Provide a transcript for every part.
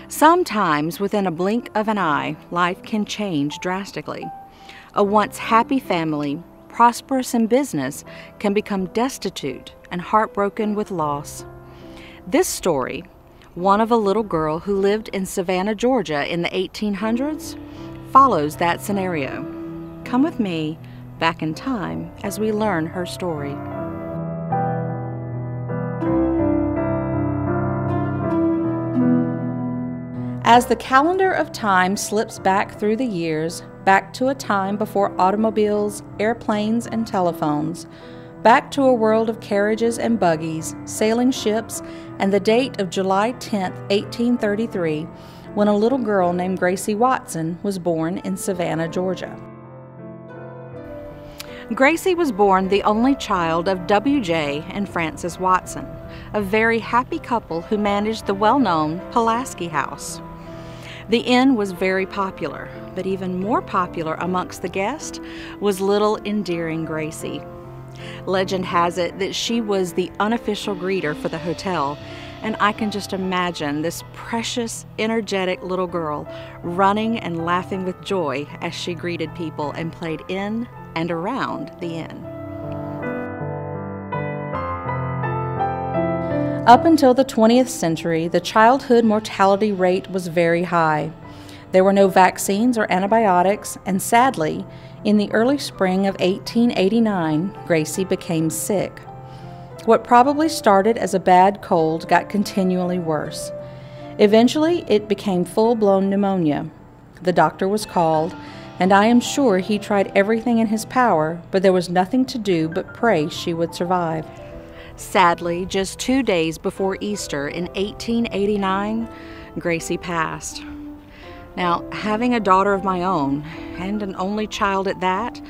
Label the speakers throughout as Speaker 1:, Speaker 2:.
Speaker 1: Sometimes, within a blink of an eye, life can change drastically. A once happy family, prosperous in business, can become destitute and heartbroken with loss. This story, one of a little girl who lived in Savannah, Georgia in the 1800s, follows that scenario. Come with me back in time as we learn her story. As the calendar of time slips back through the years, back to a time before automobiles, airplanes, and telephones, back to a world of carriages and buggies, sailing ships, and the date of July 10, 1833, when a little girl named Gracie Watson was born in Savannah, Georgia. Gracie was born the only child of W.J. and Frances Watson, a very happy couple who managed the well-known Pulaski House. The inn was very popular, but even more popular amongst the guests was little endearing Gracie. Legend has it that she was the unofficial greeter for the hotel, and I can just imagine this precious, energetic little girl running and laughing with joy as she greeted people and played in and around the inn. Up until the 20th century, the childhood mortality rate was very high. There were no vaccines or antibiotics, and sadly, in the early spring of 1889, Gracie became sick. What probably started as a bad cold got continually worse. Eventually, it became full-blown pneumonia. The doctor was called, and I am sure he tried everything in his power, but there was nothing to do but pray she would survive. Sadly, just 2 days before Easter in 1889, Gracie passed. Now, having a daughter of my own, and an only child at that,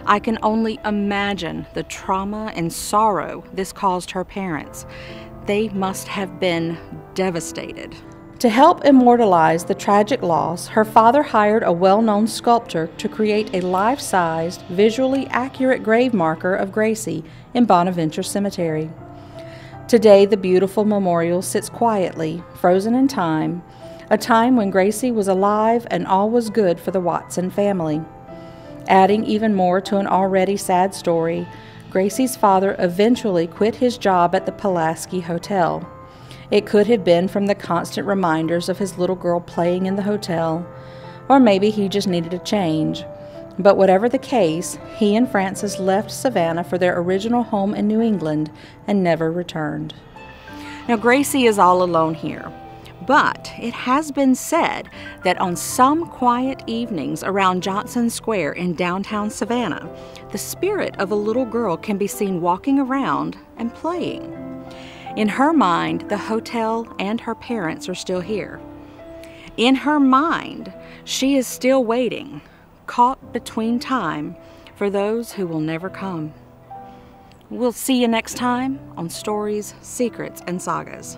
Speaker 1: I can only imagine the trauma and sorrow this caused her parents. They must have been devastated. To help immortalize the tragic loss, her father hired a well-known sculptor to create a life-sized, visually accurate grave marker of Gracie in Bonaventure Cemetery. Today, the beautiful memorial sits quietly, frozen in time, a time when Gracie was alive and all was good for the Watson family. Adding even more to an already sad story, Gracie's father eventually quit his job at the Pulaski Hotel. It could have been from the constant reminders of his little girl playing in the hotel, or maybe he just needed a change. But whatever the case, he and Frances left Savannah for their original home in New England and never returned. Now, Gracie is all alone here, but it has been said that on some quiet evenings around Johnson Square in downtown Savannah, the spirit of a little girl can be seen walking around and playing. In her mind, the hotel and her parents are still here. In her mind, she is still waiting, caught between time, for those who will never come. We'll see you next time on Stories, Secrets, and Sagas.